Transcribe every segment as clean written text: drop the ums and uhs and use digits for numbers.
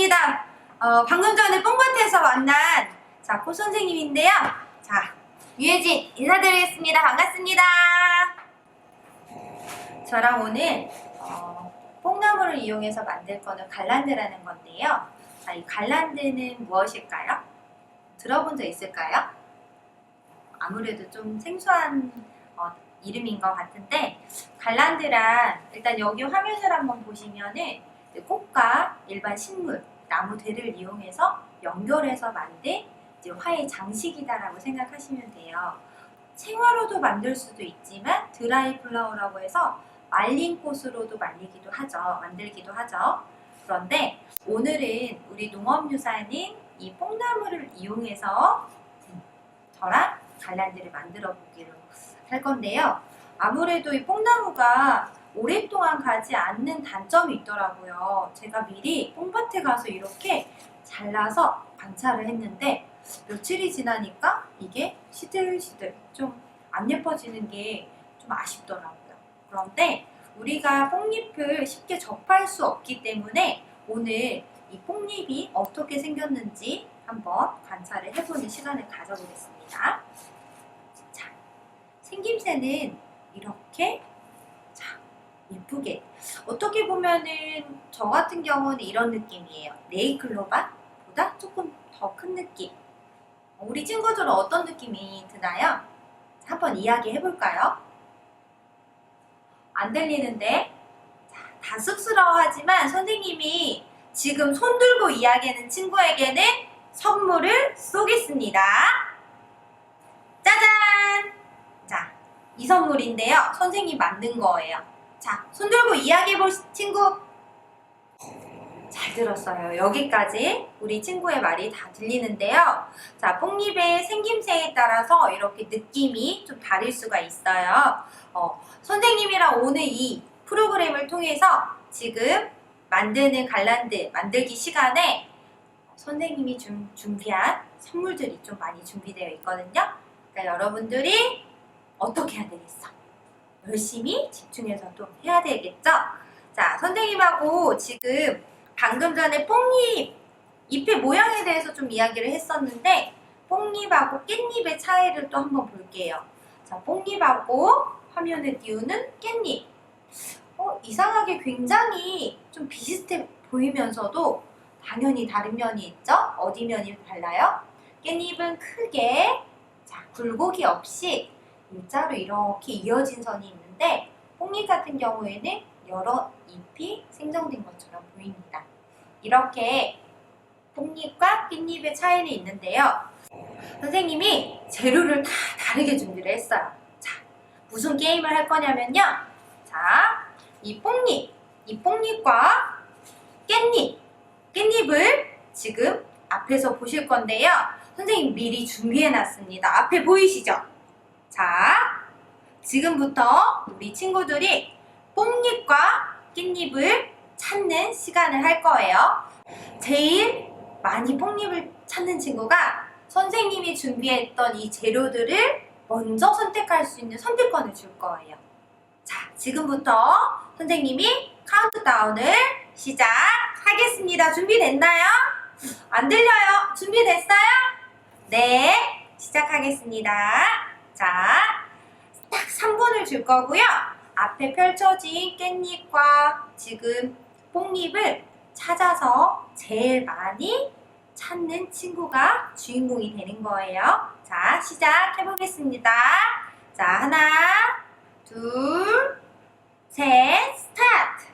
반갑습니다. 방금 전에 뽕밭에서 만난 코 선생님인데요. 자, 유혜진 인사드리겠습니다. 반갑습니다. 저랑 오늘 뽕나무를 이용해서 만들 거는 갈란드라는 건데요. 자, 이 갈란드는 무엇일까요? 들어본 적 있을까요? 아무래도 좀 생소한 이름인 것 같은데, 갈란드란 일단 여기 화면을 한번 보시면은 꽃과 일반 식물, 나무들을 이용해서 연결해서 만든 이제 화의 장식이다라고 생각하시면 돼요. 생화로도 만들 수도 있지만 드라이 플라워라고 해서 말린 꽃으로도 만들기도 하죠. 그런데 오늘은 우리 농업유산인 이 뽕나무를 이용해서 저랑 갈란드를 만들어 보기로 할 건데요. 아무래도 이 뽕나무가 오랫동안 가지 않는 단점이 있더라고요. 제가 미리 뽕밭에 가서 이렇게 잘라서 관찰을 했는데 며칠이 지나니까 이게 시들시들 좀 안 예뻐지는 게 좀 아쉽더라고요. 그런데 우리가 뽕잎을 쉽게 접할 수 없기 때문에 오늘 이 뽕잎이 어떻게 생겼는지 한번 관찰을 해보는 시간을 가져보겠습니다. 자, 생김새는 이렇게 예쁘게, 어떻게 보면은 저 같은 경우는 이런 느낌이에요. 네이클로바보다 조금 더 큰 느낌. 우리 친구들은 어떤 느낌이 드나요? 한번 이야기해 볼까요? 안 들리는데? 자, 다 쑥스러워하지만 선생님이 지금 손 들고 이야기하는 친구에게는 선물을 쏘겠습니다. 짜잔! 자, 이 선물인데요. 선생님 만든 거예요. 자, 손 들고 이야기해볼 친구. 잘 들었어요. 여기까지 우리 친구의 말이 다 들리는데요. 자, 뽕잎의 생김새에 따라서 이렇게 느낌이 좀 다를 수가 있어요. 선생님이랑 오늘 이 프로그램을 통해서 지금 만드는 갈란드 만들기 시간에 선생님이 준비한 선물들이 좀 많이 준비되어 있거든요. 그러니까 여러분들이 어떻게 해야 되겠어? 열심히 집중해서 또 해야 되겠죠? 자, 선생님하고 지금 방금 전에 뽕잎, 잎의 모양에 대해서 좀 이야기를 했었는데 뽕잎하고 깻잎의 차이를 또 한번 볼게요. 자, 뽕잎하고 화면에 띄우는 깻잎. 이상하게 굉장히 좀 비슷해 보이면서도 당연히 다른 면이 있죠? 어디 면이 달라요? 깻잎은 크게, 자, 굴곡이 없이 일자로 이렇게 이어진 선이 있는데 뽕잎 같은 경우에는 여러 잎이 생성된 것처럼 보입니다. 이렇게 뽕잎과 깻잎의 차이는 있는데요. 선생님이 재료를 다 다르게 준비를 했어요. 자, 무슨 게임을 할 거냐면요. 자, 이 뽕잎과 깻잎을 지금 앞에서 보실 건데요. 선생님 미리 준비해 놨습니다. 앞에 보이시죠? 자, 지금부터 우리 친구들이 뽕잎과 깻잎을 찾는 시간을 할 거예요. 제일 많이 뽕잎을 찾는 친구가 선생님이 준비했던 이 재료들을 먼저 선택할 수 있는 선택권을 줄 거예요. 자, 지금부터 선생님이 카운트다운을 시작하겠습니다. 준비됐나요? 안 들려요? 준비됐어요? 네, 시작하겠습니다. 자, 딱 3분을 줄 거고요. 앞에 펼쳐진 깻잎과 지금 뽕잎을 찾아서 제일 많이 찾는 친구가 주인공이 되는 거예요. 자, 시작해보겠습니다. 자, 하나, 둘, 셋, 스타트!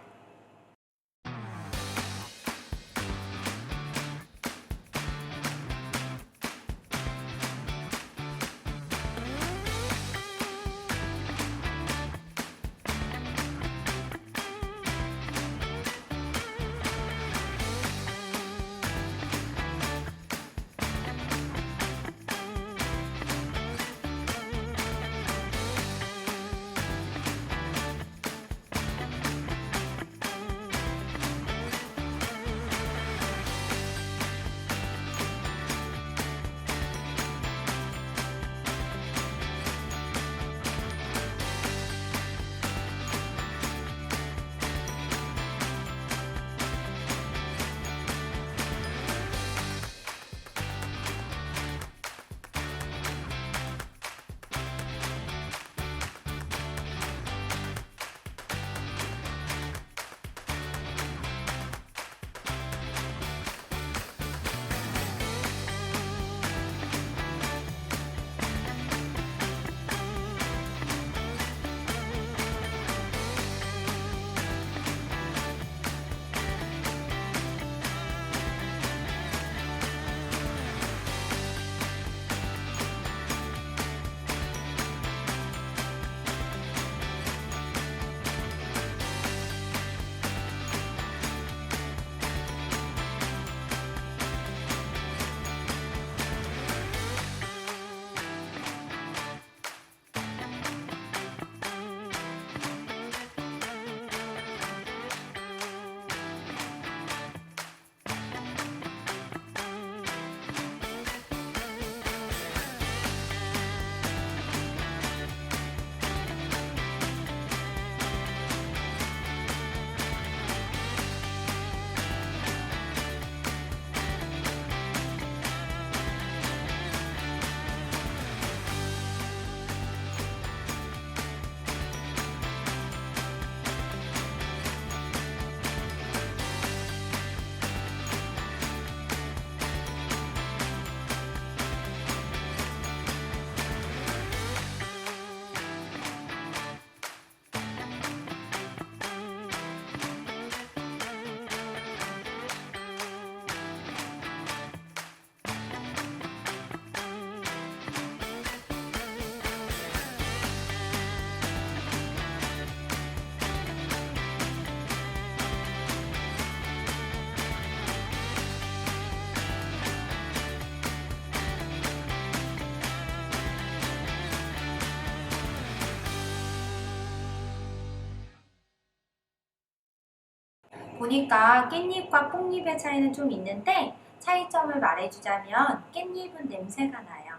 보니까 깻잎과 뽕잎의 차이는 좀 있는데 차이점을 말해주자면 깻잎은 냄새가 나요.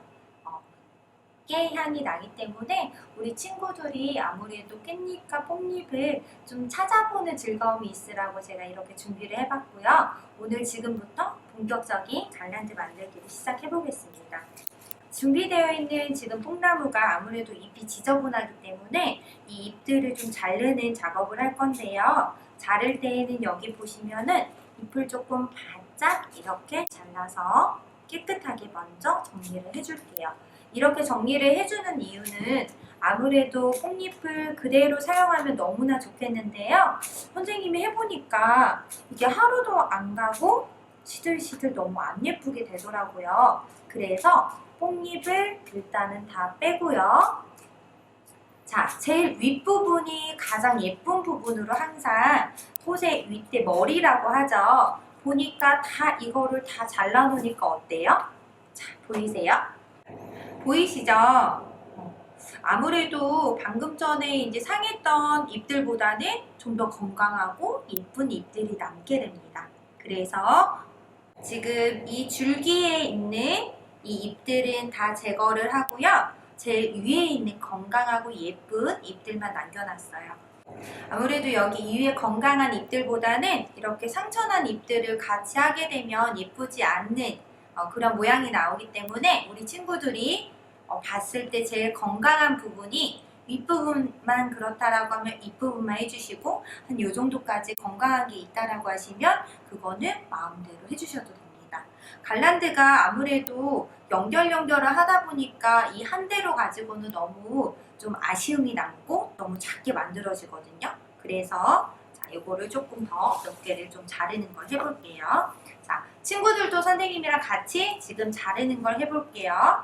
깨 향이 나기 때문에 우리 친구들이 아무래도 깻잎과 뽕잎을 좀 찾아보는 즐거움이 있으라고 제가 이렇게 준비를 해봤고요. 오늘 지금부터 본격적인 갈란드 만들기를 시작해 보겠습니다. 준비되어 있는 지금 뽕나무가 아무래도 잎이 지저분하기 때문에 이 잎들을 좀 자르는 작업을 할 건데요. 자를 때에는 여기 보시면은 잎을 조금 바짝 이렇게 잘라서 깨끗하게 먼저 정리를 해줄게요. 이렇게 정리를 해주는 이유는 아무래도 뽕잎을 그대로 사용하면 너무나 좋겠는데요. 선생님이 해보니까 이게 하루도 안 가고 시들시들 너무 안 예쁘게 되더라고요. 그래서 뽕잎을 일단은 다 빼고요. 자, 제일 윗부분이 가장 예쁜 부분으로 항상 꽃의 윗대 머리라고 하죠. 보니까 다 이거를 다 잘라놓으니까 어때요? 자, 보이세요? 보이시죠? 아무래도 방금 전에 이제 상했던 잎들보다는 좀 더 건강하고 예쁜 잎들이 남게 됩니다. 그래서 지금 이 줄기에 있는 이 잎들은 다 제거를 하고요. 제일 위에 있는 건강하고 예쁜 잎들만 남겨놨어요. 아무래도 여기 위에 건강한 잎들보다는 이렇게 상처난 잎들을 같이 하게 되면 예쁘지 않는 그런 모양이 나오기 때문에 우리 친구들이 봤을 때 제일 건강한 부분이 윗부분만 그렇다라고 하면 윗부분만 해주시고 한 요 정도까지 건강한 게 있다라고 하시면 그거는 마음대로 해주셔도 됩니다. 갈란드가 아무래도 연결을 하다 보니까 이 한 대로 가지고는 너무 좀 아쉬움이 남고 너무 작게 만들어지거든요. 그래서 자, 이거를 조금 더 몇 개를 좀 자르는 걸 해볼게요. 자, 친구들도 선생님이랑 같이 지금 자르는 걸 해볼게요.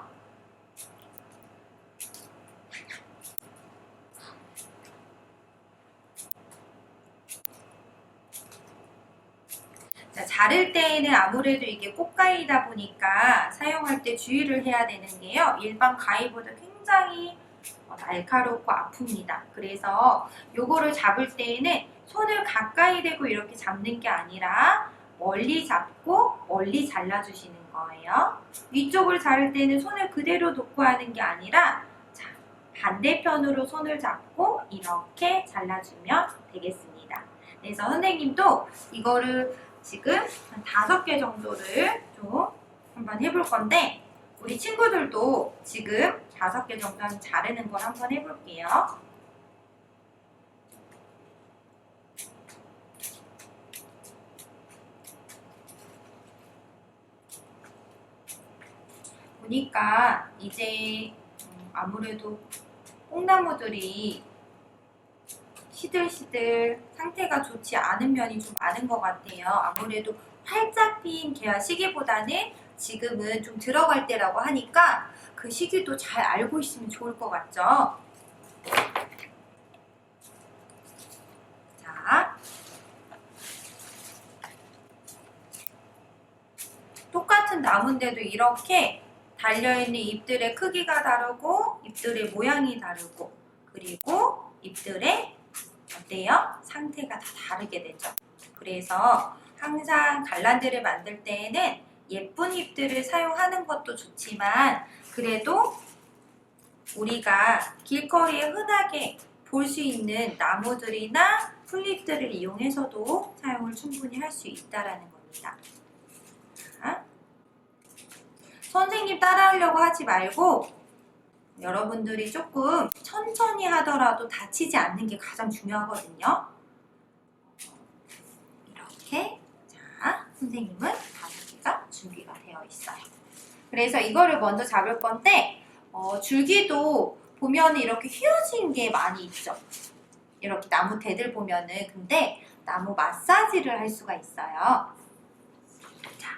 자, 자를 때에는 아무래도 이게 꽃가위다 보니까 사용할 때 주의를 해야 되는 게요. 일반 가위보다 굉장히 날카롭고 아픕니다. 그래서 요거를 잡을 때에는 손을 가까이 대고 이렇게 잡는 게 아니라 멀리 잡고 멀리 잘라주시는 거예요. 위쪽을 자를 때는 손을 그대로 놓고 하는 게 아니라 자, 반대편으로 손을 잡고 이렇게 잘라주면 되겠습니다. 그래서 선생님도 이거를 지금 한 5개 정도를 좀 한번 해볼 건데 우리 친구들도 지금 5개 정도 자르는 걸 한번 해볼게요. 보니까 이제 아무래도 뽕나무들이 시들시들 상태가 좋지 않은 면이 좀 많은 것 같아요. 아무래도 활짝 핀 개화 시기보다는 지금은 좀 들어갈 때라고 하니까 그 시기도 잘 알고 있으면 좋을 것 같죠? 자, 똑같은 나무인데도 이렇게 달려있는 잎들의 크기가 다르고 잎들의 모양이 다르고 그리고 잎들의 어때요? 상태가 다 다르게 되죠. 그래서 항상 갈란드를 만들 때에는 예쁜 잎들을 사용하는 것도 좋지만 그래도 우리가 길거리에 흔하게 볼 수 있는 나무들이나 풀잎들을 이용해서도 사용을 충분히 할 수 있다는 겁니다. 자, 선생님 따라하려고 하지 말고 여러분들이 조금 천천히 하더라도 다치지 않는 게 가장 중요하거든요. 이렇게 자, 선생님은 5개가 준비가 되어 있어요. 그래서 이거를 먼저 잡을 건데 줄기도 보면 이렇게 휘어진 게 많이 있죠. 이렇게 나무 대들 보면은 근데 나무 마사지를 할 수가 있어요. 자,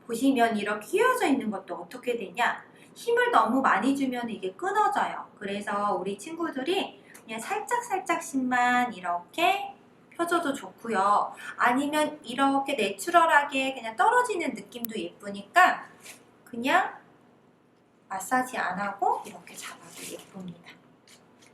보시면 이렇게 휘어져 있는 것도 어떻게 되냐? 힘을 너무 많이 주면 이게 끊어져요. 그래서 우리 친구들이 그냥 살짝씩만 이렇게 펴줘도 좋고요. 아니면 이렇게 내추럴하게 그냥 떨어지는 느낌도 예쁘니까 그냥 마사지 안 하고 이렇게 잡아도 예쁩니다.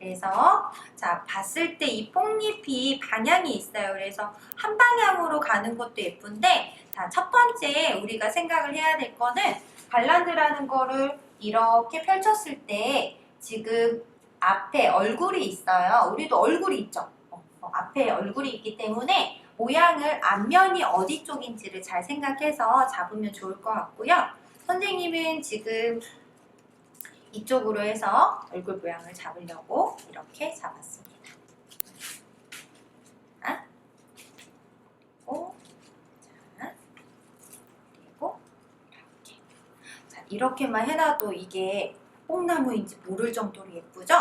그래서 자, 봤을 때 이 뽕잎이 방향이 있어요. 그래서 한 방향으로 가는 것도 예쁜데, 자, 첫 번째 우리가 생각을 해야 될 거는 갈란드라는 거를 이렇게 펼쳤을 때 지금 앞에 얼굴이 있어요. 우리도 얼굴이 있죠. 앞에 얼굴이 있기 때문에 모양을 앞면이 어디 쪽인지를 잘 생각해서 잡으면 좋을 것 같고요. 선생님은 지금 이쪽으로 해서 얼굴 모양을 잡으려고 이렇게 잡았습니다. 자, 그리고 이렇게. 자, 이렇게만 해놔도 이게 뽕나무인지 모를 정도로 예쁘죠?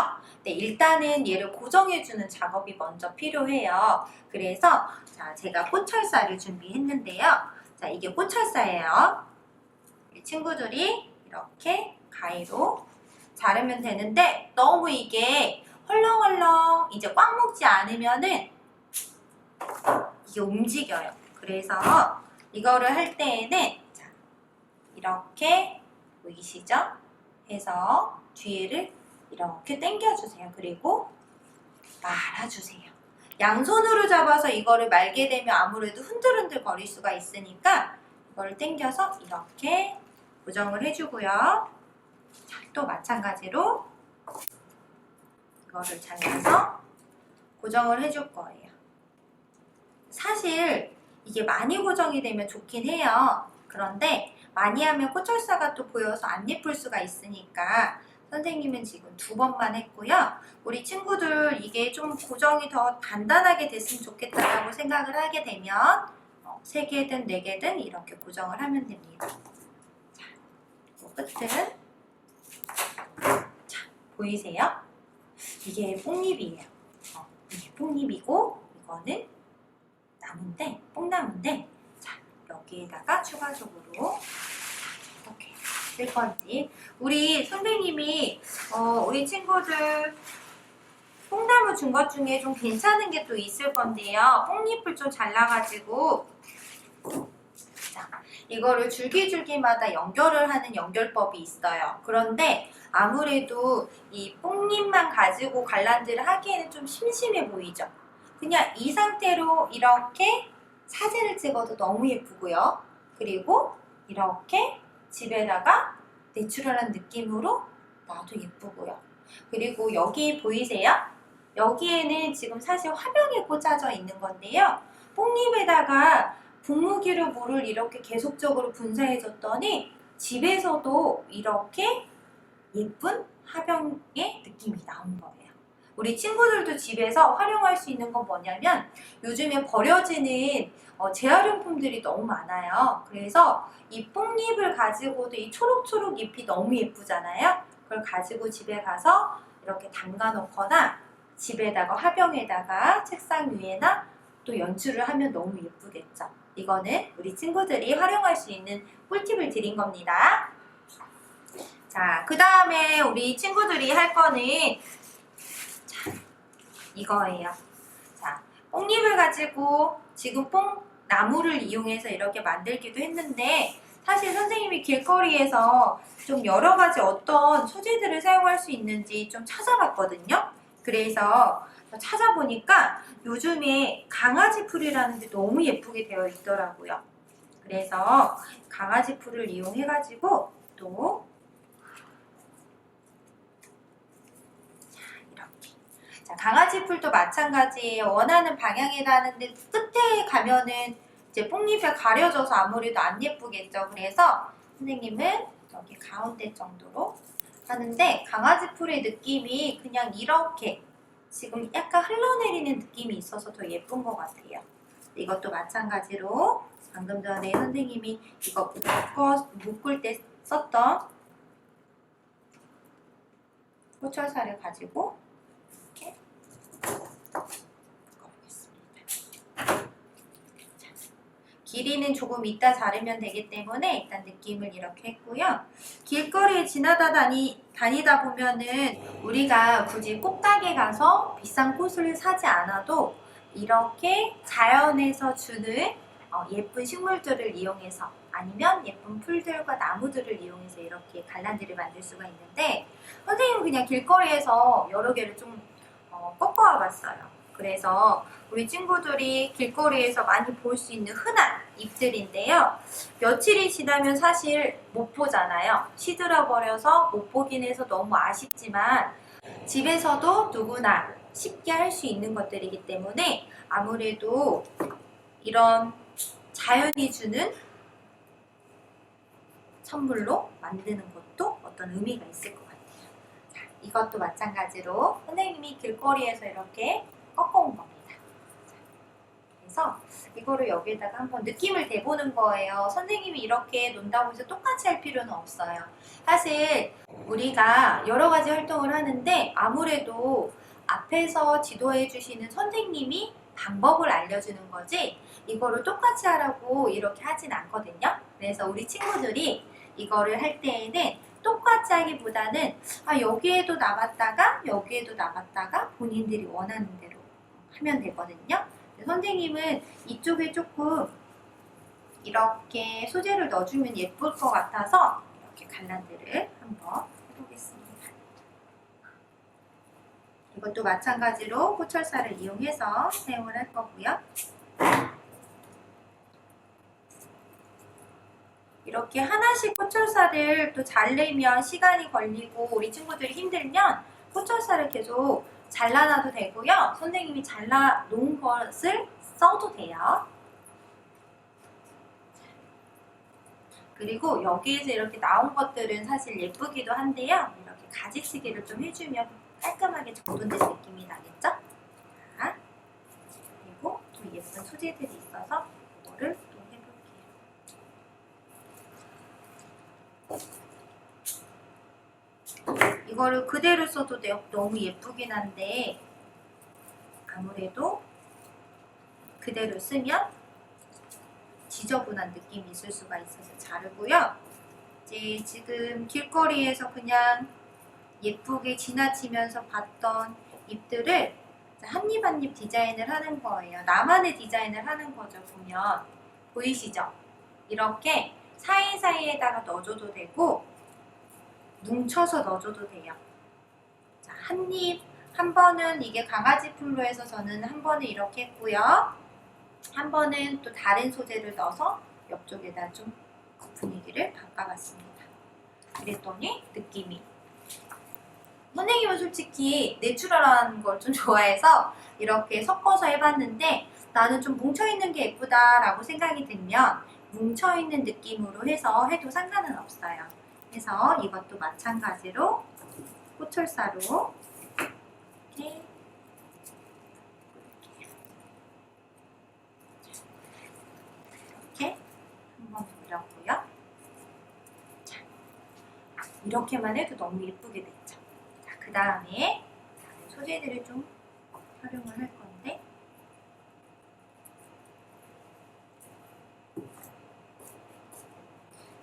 네, 일단은 얘를 고정해주는 작업이 먼저 필요해요. 그래서 자, 제가 꽃철사를 준비했는데요. 자, 이게 꽃철사예요. 우리 친구들이 이렇게 가위로 자르면 되는데 너무 이게 헐렁헐렁 이제 꽉 먹지 않으면은 이게 움직여요. 그래서 이거를 할 때에는 자, 이렇게 보이시죠? 해서 뒤를 이렇게 당겨주세요. 그리고 말아주세요. 양손으로 잡아서 이거를 말게 되면 아무래도 흔들흔들 거릴 수가 있으니까 이거를 당겨서 이렇게 고정을 해주고요. 자, 또 마찬가지로 이거를 잘라서 고정을 해줄 거예요. 사실 이게 많이 고정이 되면 좋긴 해요. 그런데 많이 하면 꽃철사가 또 보여서 안 예쁠 수가 있으니까 선생님은 지금 2번만 했고요. 우리 친구들 이게 좀 고정이 더 단단하게 됐으면 좋겠다라고 생각을 하게 되면 3개든 4개든 이렇게 고정을 하면 됩니다. 자, 끝은 자, 보이세요? 이게 뽕잎이에요. 이게 뽕잎이고 이거는 나무인데 뽕나무인데 자, 여기에다가 추가적으로 어떻게 쓸 건지 우리 선생님이 우리 친구들 뽕나무 준 것 중에 좀 괜찮은 게 또 있을 건데요. 뽕잎을 좀 잘라가지고 자, 이거를 줄기줄기마다 연결을 하는 연결법이 있어요. 그런데 아무래도 이 뽕잎만 가지고 갈란드를 하기에는 좀 심심해 보이죠. 그냥 이 상태로 이렇게 사진을 찍어도 너무 예쁘고요. 그리고 이렇게 집에다가 내추럴한 느낌으로 놔도 예쁘고요. 그리고 여기 보이세요? 여기에는 지금 사실 화병에 꽂아져 있는 건데요. 뽕잎에다가 분무기로 물을 이렇게 계속적으로 분사해줬더니 집에서도 이렇게 예쁜 화병의 느낌이 나온 거예요. 우리 친구들도 집에서 활용할 수 있는 건 뭐냐면 요즘에 버려지는 재활용품들이 너무 많아요. 그래서 이 뽕잎을 가지고도 이 초록초록 잎이 너무 예쁘잖아요. 그걸 가지고 집에 가서 이렇게 담가 놓거나 집에다가 화병에다가 책상 위에나 또 연출을 하면 너무 예쁘겠죠. 이거는 우리 친구들이 활용할 수 있는 꿀팁을 드린 겁니다. 자, 그 다음에 우리 친구들이 할 거는 자, 이거예요. 자, 뽕잎을 가지고 지금 뽕나무를 이용해서 이렇게 만들기도 했는데 사실 선생님이 길거리에서 좀 여러 가지 어떤 소재들을 사용할 수 있는지 좀 찾아봤거든요. 그래서 찾아보니까 요즘에 강아지 풀이라는 게 너무 예쁘게 되어 있더라고요. 그래서 강아지 풀을 이용해가지고 또 자, 강아지 풀도 마찬가지예요. 원하는 방향에다 하는데 끝에 가면은 이제 뽕잎에 가려져서 아무래도 안 예쁘겠죠. 그래서 선생님은 여기 가운데 정도로 하는데 강아지 풀의 느낌이 그냥 이렇게 지금 약간 흘러내리는 느낌이 있어서 더 예쁜 것 같아요. 이것도 마찬가지로 방금 전에 선생님이 이거 묶을 때 썼던 꽃철사를 가지고 이렇게 묶어보겠습니다. 길이는 조금 이따 자르면 되기 때문에 일단 느낌을 이렇게 했고요. 길거리에 다니다 보면은 우리가 굳이 꽃가게 가서 비싼 꽃을 사지 않아도 이렇게 자연에서 주는 예쁜 식물들을 이용해서 아니면 예쁜 풀들과 나무들을 이용해서 이렇게 갈란드를 만들 수가 있는데 선생님은 그냥 길거리에서 여러 개를 좀 꺾어와 봤어요. 그래서 우리 친구들이 길거리에서 많이 볼 수 있는 흔한 잎들인데요. 며칠이 지나면 사실 못 보잖아요. 시들어 버려서 못 보긴 해서 너무 아쉽지만 집에서도 누구나 쉽게 할 수 있는 것들이기 때문에 아무래도 이런 자연이 주는 선물로 만드는 것도 어떤 의미가 있을 것 같아요. 자, 이것도 마찬가지로 선생님이 길거리에서 이렇게 꺾어온 겁니다. 자, 그래서 이거를 여기에다가 한번 느낌을 대보는 거예요. 선생님이 이렇게 논다고 해서 똑같이 할 필요는 없어요. 사실 우리가 여러 가지 활동을 하는데 아무래도 앞에서 지도해 주시는 선생님이 방법을 알려주는 거지 이거를 똑같이 하라고 이렇게 하진 않거든요. 그래서 우리 친구들이 이거를 할 때에는 똑같이 하기보다는 여기에도 나갔다가 여기에도 나갔다가 본인들이 원하는 대로 하면 되거든요. 선생님은 이쪽에 조금 이렇게 소재를 넣어주면 예쁠 것 같아서 이렇게 갈란드를 한번 해보겠습니다. 이것도 마찬가지로 호철사를 이용해서 사용을 할 거고요. 이렇게 하나씩 호철사를 또 자르면 시간이 걸리고 우리 친구들이 힘들면 호철사를 계속 잘라놔도 되고요. 선생님이 잘라 놓은 것을 써도 돼요. 그리고 여기에서 이렇게 나온 것들은 사실 예쁘기도 한데요. 이렇게 가지치기를 좀 해주면 깔끔하게 정돈된 느낌이 나겠죠? 자, 그리고 또 예쁜 소재들이 있어서 이거를 또 해볼게요. 이거를 그대로 써도 너무 예쁘긴 한데 아무래도 그대로 쓰면 지저분한 느낌이 있을 수가 있어서 자르고요. 이제 지금 길거리에서 그냥 예쁘게 지나치면서 봤던 잎들을 한 입 한 입 디자인을 하는 거예요. 나만의 디자인을 하는 거죠. 보면 보이시죠? 이렇게 사이사이에다가 넣어줘도 되고 뭉쳐서 넣어줘도 돼요. 자, 한 번은 이게 강아지 풀로 해서 저는 한 번은 이렇게 했고요. 한 번은 또 다른 소재를 넣어서 옆쪽에다 좀 분위기를 바꿔봤습니다. 그랬더니 느낌이 선생님은 솔직히 내추럴한 걸 좀 좋아해서 이렇게 섞어서 해봤는데 나는 좀 뭉쳐있는 게 예쁘다라고 생각이 들면 뭉쳐있는 느낌으로 해서 해도 상관은 없어요. 그래서 이것도 마찬가지로 호철사로 이렇게 한번 올렸고요. 자, 이렇게만 해도 너무 예쁘게 됐죠. 자, 그 다음에 다른 소재들을 좀 활용을 할 건데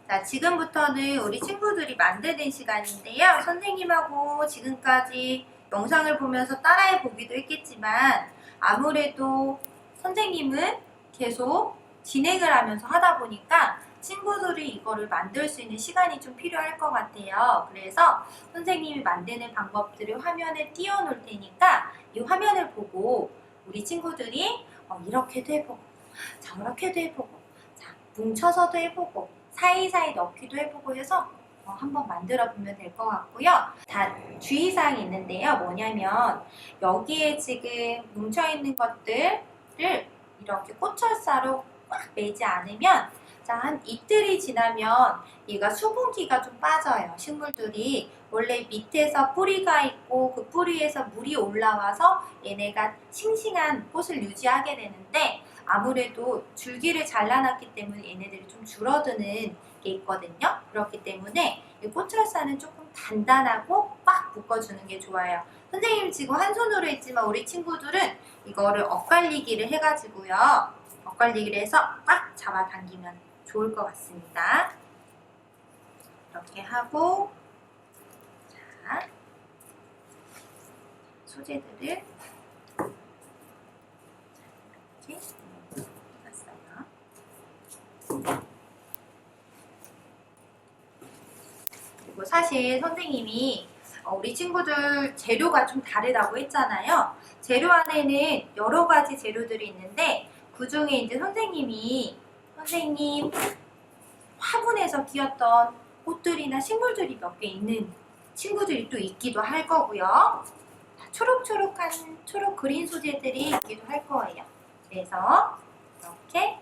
자, 지금부터는 우리 친구들이 만드는 시간인데요. 선생님하고 지금까지 영상을 보면서 따라해 보기도 했겠지만 아무래도 선생님은 계속 진행을 하면서 하다 보니까 친구들이 이거를 만들 수 있는 시간이 좀 필요할 것 같아요. 그래서 선생님이 만드는 방법들을 화면에 띄워놓을 테니까 이 화면을 보고 우리 친구들이 이렇게도 해보고 저렇게도 해보고 자, 뭉쳐서도 해보고 사이사이 넣기도 해보고 해서 한번 만들어 보면 될 것 같고요. 다 주의사항이 있는데요. 뭐냐면 여기에 지금 뭉쳐있는 것들을 이렇게 꽃철사로 꽉 매지 않으면 자, 한 이틀이 지나면 얘가 수분기가 좀 빠져요. 식물들이 원래 밑에서 뿌리가 있고 그 뿌리에서 물이 올라와서 얘네가 싱싱한 꽃을 유지하게 되는데 아무래도 줄기를 잘라놨기 때문에 얘네들이 좀 줄어드는 게 있거든요. 그렇기 때문에 이 꽃철사는 조금 단단하고 꽉 묶어주는 게 좋아요. 선생님 지금 한 손으로 했지만 우리 친구들은 이거를 엇갈리기를 해가지고요. 엇갈리기를 해서 꽉 잡아당기면 좋을 것 같습니다. 이렇게 하고 자, 소재들을 이렇게 해봤어요. 그리고 사실 선생님이 우리 친구들 재료가 좀 다르다고 했잖아요. 재료 안에는 여러 가지 재료들이 있는데 그 중에 이제 선생님 화분에서 키웠던 꽃들이나 식물들이 몇 개 있는 친구들이 또 있기도 할 거고요. 초록초록한 초록 그린 소재들이 있기도 할 거예요. 그래서 이렇게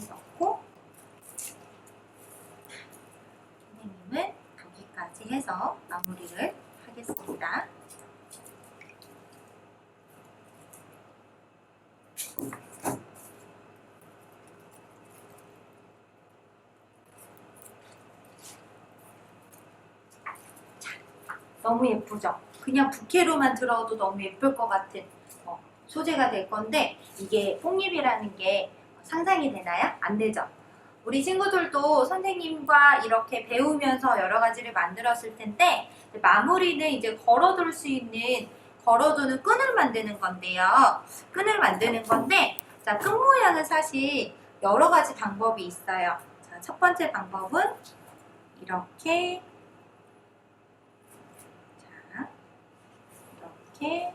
넣고 선생님은 여기까지 해서 마무리를 하겠습니다. 너무 예쁘죠? 그냥 부케로만 들어도 너무 예쁠 것 같은 소재가 될 건데 이게 뽕잎이라는 게 상상이 되나요? 안 되죠? 우리 친구들도 선생님과 이렇게 배우면서 여러 가지를 만들었을 텐데 마무리는 이제 걸어둘 수 있는 걸어두는 끈을 만드는 건데요. 끈을 만드는 건데 자, 끈 모양은 사실 여러 가지 방법이 있어요. 자, 첫 번째 방법은 이렇게 이렇게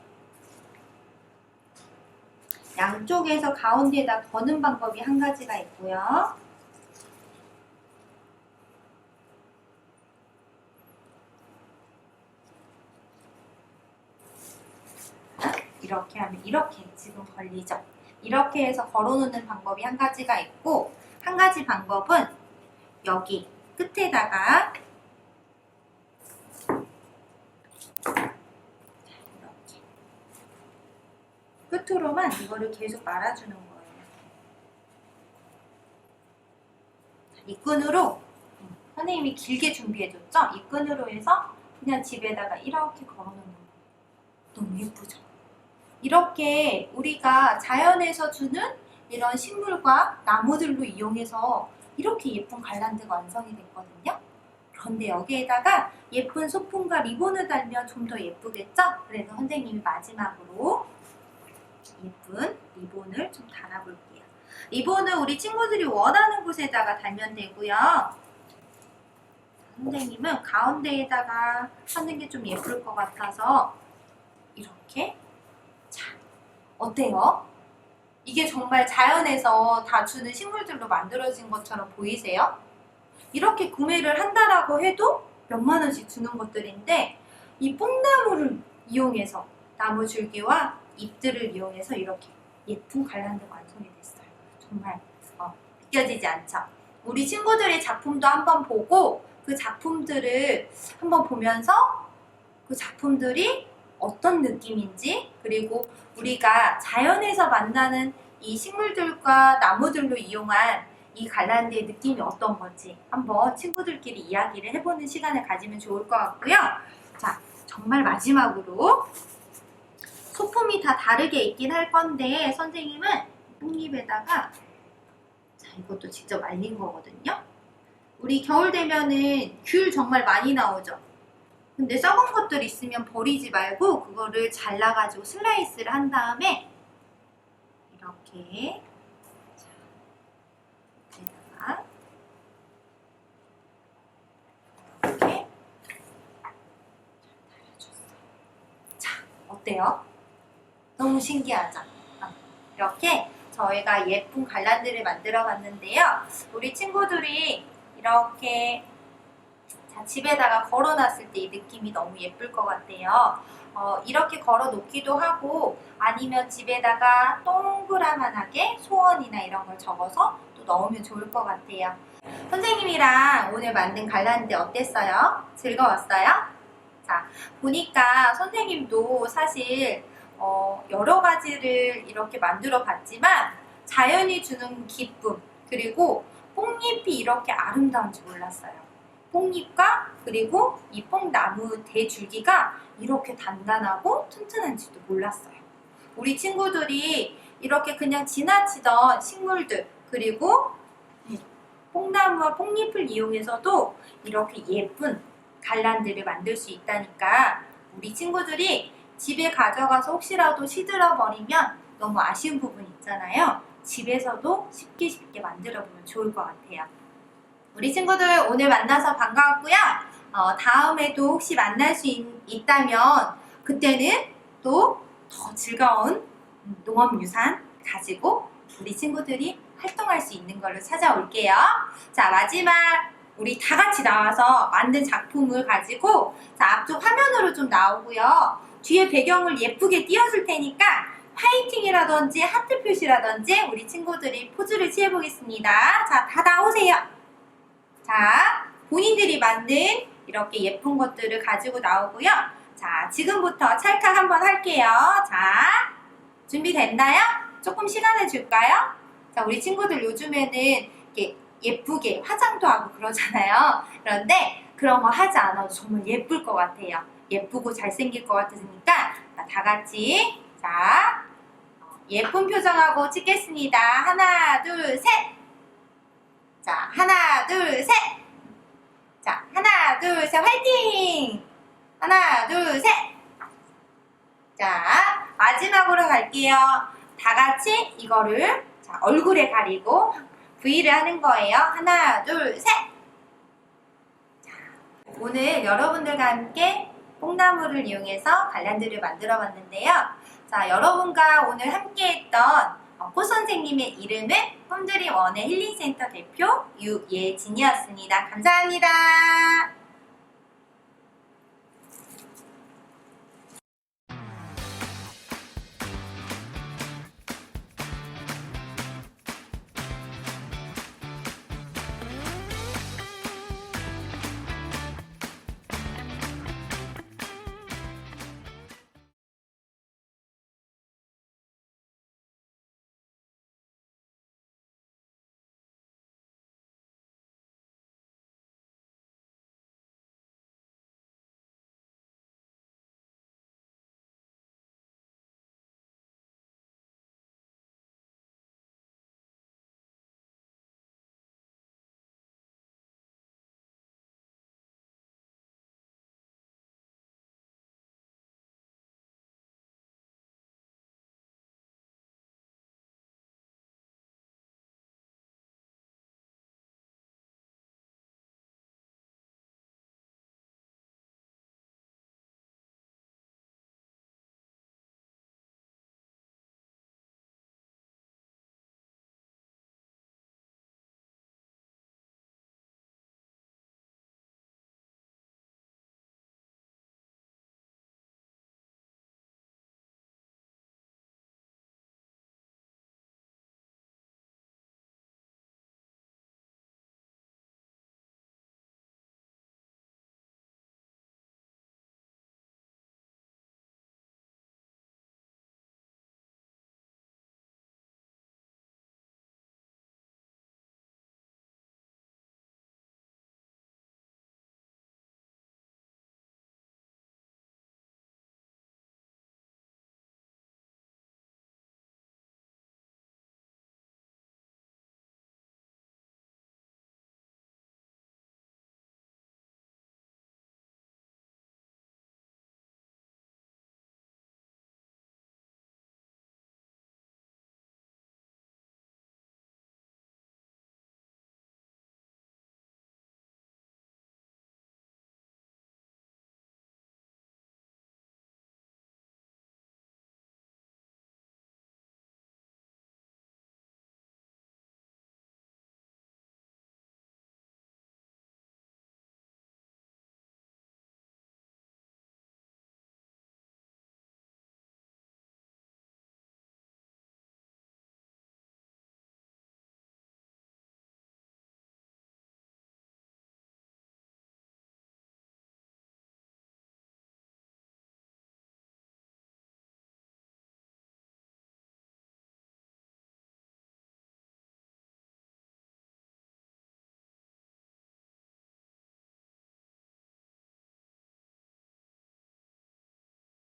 양쪽에서 가운데에다 거는 방법이 한 가지가 있고요. 이렇게 하면 이렇게 지금 걸리죠. 이렇게 해서 걸어놓는 방법이 한 가지가 있고 한 가지 방법은 여기 끝에다가 끝으로만 이거를 계속 말아주는 거예요. 이 끈으로 선생님이 길게 준비해줬죠? 이 끈으로 해서 그냥 집에다가 이렇게 걸어놓는 거예요. 너무 예쁘죠? 이렇게 우리가 자연에서 주는 이런 식물과 나무들로 이용해서 이렇게 예쁜 갈란드가 완성이 됐거든요. 그런데 여기에다가 예쁜 소품과 리본을 달면 좀 더 예쁘겠죠? 그래서 선생님이 마지막으로 예쁜 리본을 좀 달아볼게요. 리본은 우리 친구들이 원하는 곳에다가 달면 되고요. 선생님은 가운데에다가 하는 게 좀 예쁠 것 같아서 이렇게 자, 어때요? 이게 정말 자연에서 다 주는 식물들로 만들어진 것처럼 보이세요? 이렇게 구매를 한다라고 해도 몇만 원씩 주는 것들인데 이 뽕나무를 이용해서 나무 줄기와 잎들을 이용해서 이렇게 예쁜 갈란드가 완성이 됐어요. 정말 믿겨지지 않죠? 우리 친구들의 작품도 한번 보고 그 작품들을 한번 보면서 그 작품들이 어떤 느낌인지 그리고 우리가 자연에서 만나는 이 식물들과 나무들로 이용한 이 갈란드의 느낌이 어떤 건지 한번 친구들끼리 이야기를 해보는 시간을 가지면 좋을 것 같고요. 자, 정말 마지막으로 소품이 다 다르게 있긴 할 건데 선생님은 뽕잎에다가 자, 이것도 직접 말린 거거든요. 우리 겨울 되면은 귤 정말 많이 나오죠. 근데 썩은 것들 있으면 버리지 말고 그거를 잘라가지고 슬라이스를 한 다음에 이렇게 자, 이렇게 달아줬어요. 자, 어때요? 너무 신기하죠? 이렇게 저희가 예쁜 갈란드를 만들어 봤는데요. 우리 친구들이 이렇게 자, 집에다가 걸어놨을 때 이 느낌이 너무 예쁠 것 같아요. 이렇게 걸어 놓기도 하고 아니면 집에다가 동그라만하게 소원이나 이런 걸 적어서 또 넣으면 좋을 것 같아요. 선생님이랑 오늘 만든 갈란드 어땠어요? 즐거웠어요? 자, 보니까 선생님도 사실 여러 가지를 이렇게 만들어 봤지만 자연이 주는 기쁨 그리고 뽕잎이 이렇게 아름다운지 몰랐어요. 뽕잎과 그리고 이 뽕나무 대줄기가 이렇게 단단하고 튼튼한지도 몰랐어요. 우리 친구들이 이렇게 그냥 지나치던 식물들 그리고 뽕나무와 뽕잎을 이용해서도 이렇게 예쁜 갈란드를 만들 수 있다니까 우리 친구들이 집에 가져가서 혹시라도 시들어 버리면 너무 아쉬운 부분 있잖아요. 집에서도 쉽게 만들어 보면 좋을 것 같아요. 우리 친구들 오늘 만나서 반가웠고요. 다음에도 혹시 만날 수 있다면 그때는 또 더 즐거운 농업유산 가지고 우리 친구들이 활동할 수 있는 걸로 찾아올게요. 자, 마지막 우리 다 같이 나와서 만든 작품을 가지고 자, 앞쪽 화면으로 좀 나오고요. 뒤에 배경을 예쁘게 띄워줄 테니까 화이팅이라든지 하트 표시라든지 우리 친구들이 포즈를 취해보겠습니다. 자, 다 나오세요. 자, 본인들이 만든 이렇게 예쁜 것들을 가지고 나오고요. 자, 지금부터 찰칵 한번 할게요. 자, 준비됐나요? 조금 시간을 줄까요? 자, 우리 친구들 요즘에는 이렇게 예쁘게 화장도 하고 그러잖아요. 그런데 그런 거 하지 않아도 정말 예쁠 것 같아요. 예쁘고 잘생길 것 같으니까 다 같이 자, 예쁜 표정하고 찍겠습니다. 하나, 둘, 셋! 자, 하나, 둘, 셋! 자, 하나, 둘, 셋, 화이팅! 하나, 둘, 셋! 자, 마지막으로 갈게요. 다 같이 이거를 자, 얼굴에 가리고 V를 하는 거예요. 하나, 둘, 셋! 자, 오늘 여러분들과 함께 뽕나무를 이용해서 갈란드를 만들어 봤는데요. 자, 여러분과 오늘 함께 했던 꽃 선생님의 이름은 꿈드림 원의 힐링센터 대표 유예진이었습니다. 감사합니다.